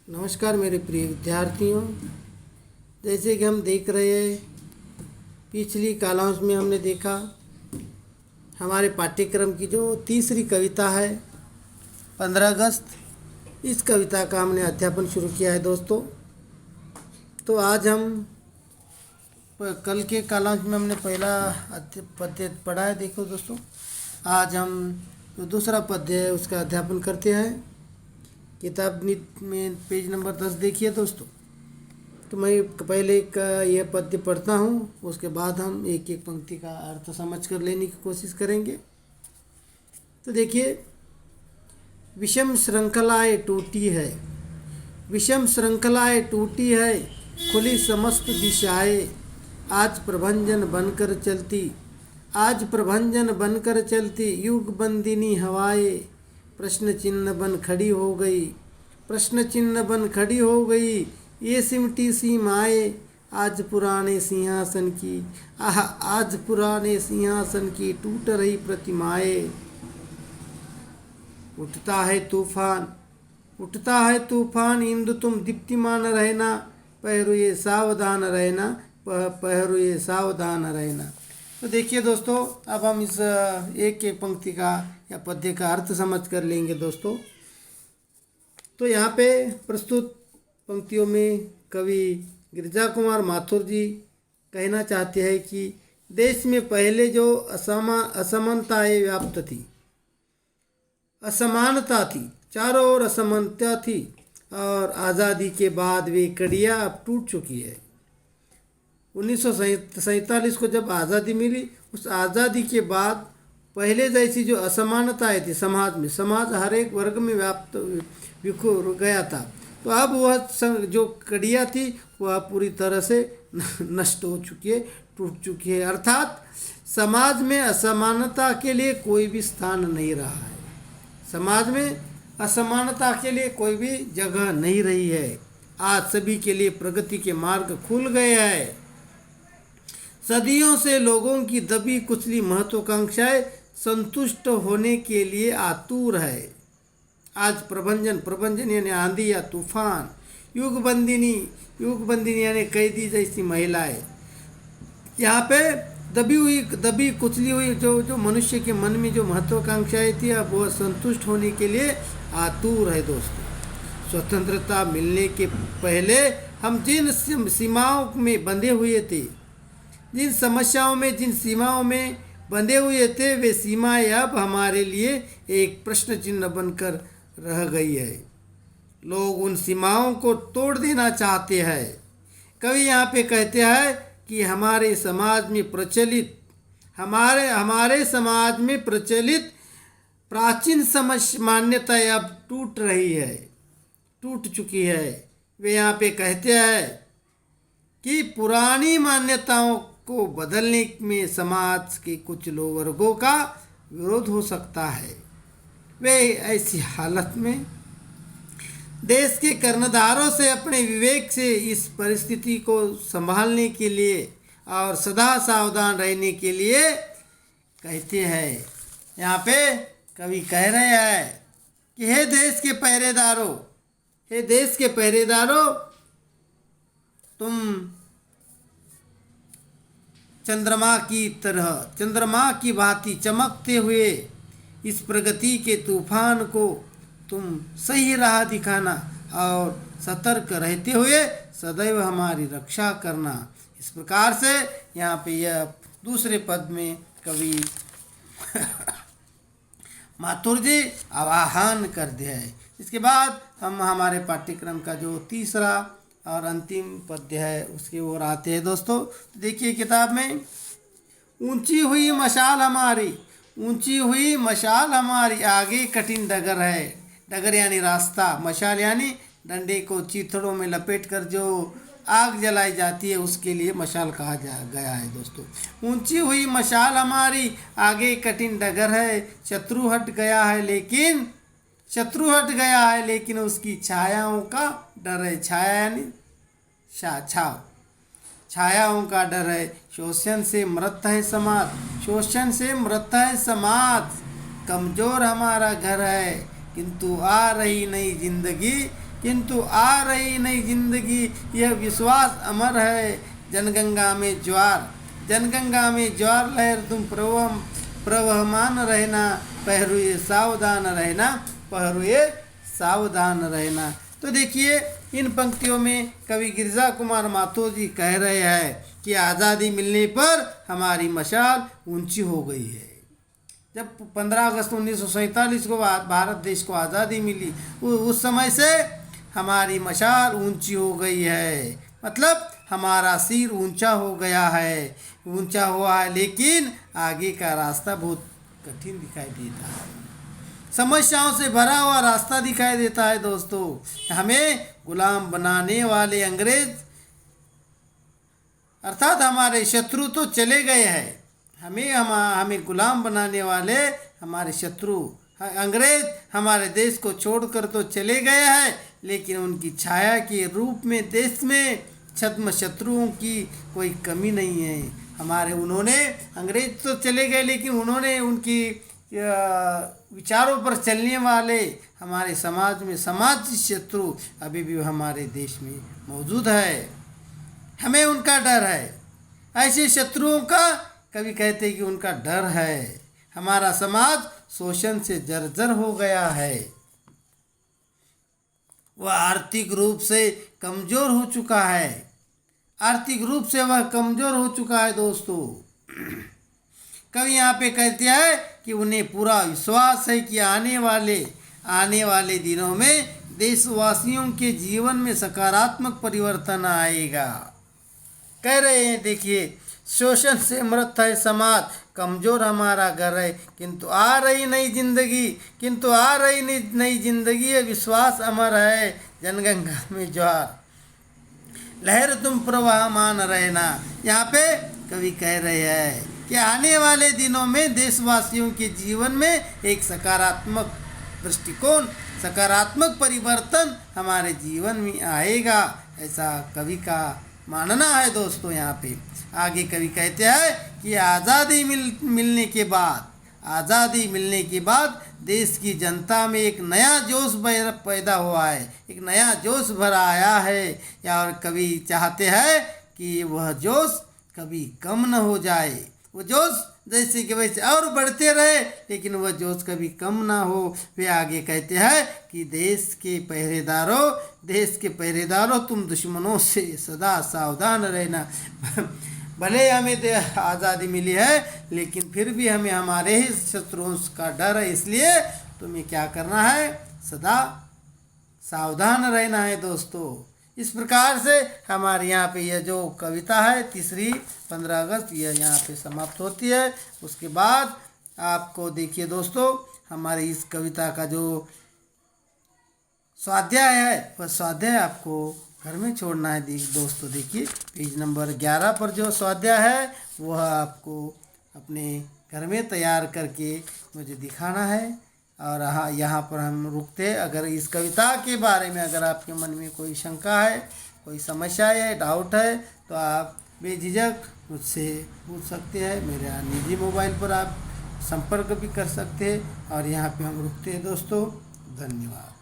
नमस्कार मेरे प्रिय विद्यार्थियों। जैसे कि हम देख रहे हैं, पिछली कालांश में हमने देखा हमारे पाठ्यक्रम की जो तीसरी कविता है 15 अगस्त, इस कविता का हमने अध्यापन शुरू किया है दोस्तों। तो आज हम कल के कालांश में हमने पहला पद्य पढ़ा है। देखो दोस्तों, आज हम जो दूसरा पद्य है उसका अध्यापन करते हैं। किताब में पेज नंबर 10 देखिए दोस्तों। तो मैं पहले का यह पद्य पढ़ता हूँ, उसके बाद हम एक एक पंक्ति का अर्थ समझ कर लेने की कोशिश करेंगे। तो देखिए, विषम श्रृंखलाएँ टूटी है, विषम श्रृंखलाएँ टूटी है, खुली समस्त दिशाएँ, आज प्रभंजन बनकर चलती, आज प्रभंजन बनकर चलती, युग बंदिनी हवाएँ, प्रश्न चिन्ह बन खड़ी हो गई, प्रश्न चिन्ह बन खड़ी हो गई, ये सिमटी सीमाएँ, आज पुराने सिंहासन की, आज पुराने सिंहासन की टूट रही प्रतिमाएँ। उठता है तूफान, उठता है तूफान, इंदु तुम दीप्तिमान रहना, पहरुए सावधान रहना, पहरुए सावधान रहना। तो देखिए दोस्तों, अब हम इस एक एक पंक्ति का या पद्य का अर्थ समझ कर लेंगे दोस्तों। तो यहाँ पे प्रस्तुत पंक्तियों में कवि गिरिजा कुमार माथुर जी कहना चाहते हैं कि देश में पहले जो असमानताएं व्याप्त थी, असमानता थी, चारों ओर असमानता थी, और आज़ादी के बाद वे कड़ियाँ अब टूट चुकी है। 1947 को जब आज़ादी मिली, उस आज़ादी के बाद पहले जैसी जो असमानताएं थी समाज में, समाज हर एक वर्ग में व्याप्त बिखर गया था। तो अब वह जो कड़ियाँ थी वह पूरी तरह से नष्ट हो चुकी है, टूट चुकी है। अर्थात समाज में असमानता के लिए कोई भी स्थान नहीं रहा है, समाज में असमानता के लिए कोई भी जगह नहीं रही है। आज सभी के लिए प्रगति के मार्ग खुल गए हैं। सदियों से लोगों की दबी कुचली महत्वाकांक्षाएं संतुष्ट होने के लिए आतुर है। आज प्रभंजन यानी आंधी या तूफान, युग बंदिनी यानी कैदी जैसी महिलाएं, यहाँ पे दबी कुचली हुई जो मनुष्य के मन में जो महत्वाकांक्षाएं थी, अब वह संतुष्ट होने के लिए आतुर है दोस्तों। स्वतंत्रता मिलने के पहले हम जिन सीमाओं में बंधे हुए थे, जिन समस्याओं में, जिन सीमाओं में बंधे हुए थे, वे सीमाएं अब हमारे लिए एक प्रश्न चिन्ह बनकर रह गई है। लोग उन सीमाओं को तोड़ देना चाहते हैं। कवि यहाँ पे कहते हैं कि हमारे समाज में प्रचलित प्राचीन मान्यताएं अब टूट चुकी है। वे यहाँ पे कहते हैं कि पुरानी मान्यताओं को बदलने में समाज के कुछ वर्गों का विरोध हो सकता है। वे ऐसी हालत में देश के कर्णधारों से अपने विवेक से इस परिस्थिति को संभालने के लिए और सदा सावधान रहने के लिए कहते हैं। यहाँ पे कवि कह रहे हैं कि हे देश के पहरेदारों, हे देश के पहरेदारों, तुम चंद्रमा की भांति चमकते हुए इस प्रगति के तूफान को तुम सही राह दिखाना और सतर्क रहते हुए सदैव हमारी रक्षा करना। इस प्रकार से यहाँ पे यह दूसरे पद में कवि माथुर जी आह्वान कर दिया है। इसके बाद हम हमारे पाठ्यक्रम का जो तीसरा और अंतिम पद्य है उसकी ओर आते हैं दोस्तों। देखिए, किताब में ऊंची हुई मशाल हमारी आगे कठिन डगर है। डगर यानी रास्ता, मशाल यानी डंडे को चीथड़ों में लपेट कर जो आग जलाई जाती है, उसके लिए मशाल कहा गया है दोस्तों। ऊंची हुई मशाल हमारी आगे कठिन डगर है, शत्रु हट गया है लेकिन उसकी छायाओं का डर है। छाया यानी छायाओं का डर है। शोषण से मृत है समाज, कमजोर हमारा घर है, किंतु आ रही नई जिंदगी किंतु आ रही नई जिंदगी, यह विश्वास अमर है। जनगंगा में ज्वार, जनगंगा में ज्वार लहर तुम प्रवहमान रहना, पहरुए सावधान रहना, पहरुए सावधान रहना। तो देखिए इन पंक्तियों में कवि गिरिजा कुमार माथुर जी कह रहे हैं कि आज़ादी मिलने पर हमारी मशाल ऊंची हो गई है। जब 15 अगस्त 1947 को भारत देश को आज़ादी मिली, उस समय से हमारी मशाल ऊंची हो गई है, मतलब हमारा सिर ऊंचा हो गया है, ऊंचा हुआ है, लेकिन आगे का रास्ता बहुत कठिन दिखाई देता है, समस्याओं से भरा हुआ रास्ता दिखाई देता है। दोस्तों हमें गुलाम बनाने वाले अंग्रेज अर्थात हमारे शत्रु तो चले गए हैं, हमें गुलाम बनाने वाले हमारे शत्रु अंग्रेज हमारे देश को छोड़कर तो चले गए हैं, लेकिन उनकी छाया के रूप में देश में छद्म शत्रुओं की कोई कमी नहीं है। उन्होंने अंग्रेज तो चले गए, लेकिन उन्होंने उनकी विचारों पर चलने वाले हमारे समाज में समाज शत्रु अभी भी हमारे देश में मौजूद है, हमें उनका डर है। ऐसे शत्रुओं का कवि कहते हैं कि उनका डर है। हमारा समाज शोषण से जर्जर हो गया है, वह आर्थिक रूप से कमज़ोर हो चुका है, आर्थिक रूप से वह कमज़ोर हो चुका है। दोस्तों कवि यहाँ पे कहते हैं कि उन्हें पूरा विश्वास है कि आने वाले दिनों में देशवासियों के जीवन में सकारात्मक परिवर्तन आएगा। कह रहे हैं देखिए, शोषण से मृत है समाज, कमज़ोर हमारा घर है, किंतु आ रही नई जिंदगी है, विश्वास अमर है। जनगंगा में ज्वार लहर तुम प्रवाहमान रहना। यहाँ पे कवि कह रहे हैं कि आने वाले दिनों में देशवासियों के जीवन में एक सकारात्मक दृष्टिकोण, सकारात्मक परिवर्तन हमारे जीवन में आएगा, ऐसा कवि का मानना है। दोस्तों यहाँ पे आगे कवि कहते हैं कि आज़ादी मिलने के बाद देश की जनता में एक नया जोश पैदा हुआ है, एक नया जोश भरा आया है, और कवि चाहते हैं कि वह जोश कभी कम न हो जाए, वो जोश जैसे कि वैसे और बढ़ते रहे, लेकिन वह जोश कभी कम ना हो। वे आगे कहते हैं कि देश के पहरेदारों तुम दुश्मनों से सदा सावधान रहना। भले हमें आज़ादी मिली है, लेकिन फिर भी हमें हमारे ही शत्रुओं का डर है, इसलिए तुम्हें क्या करना है, सदा सावधान रहना है। दोस्तों इस प्रकार से हमारे यहाँ पे यह जो कविता है तीसरी 15 अगस्त यह यहाँ पे समाप्त होती है। उसके बाद आपको देखिए दोस्तों, हमारी इस कविता का जो स्वाध्याय है वह स्वाध्याय आपको घर में छोड़ना है। दोस्तों देखिए पेज नंबर 11 पर जो स्वाध्याय है वह आपको अपने घर में तैयार करके मुझे दिखाना है। और यहाँ पर हम रुकते हैं। अगर इस कविता के बारे में अगर आपके मन में कोई शंका है, कोई समस्या है, डाउट है, तो आप बेझिझक मुझसे पूछ सकते हैं। मेरे निजी मोबाइल पर आप संपर्क भी कर सकते हैं। और यहाँ पे हम रुकते हैं दोस्तों। धन्यवाद।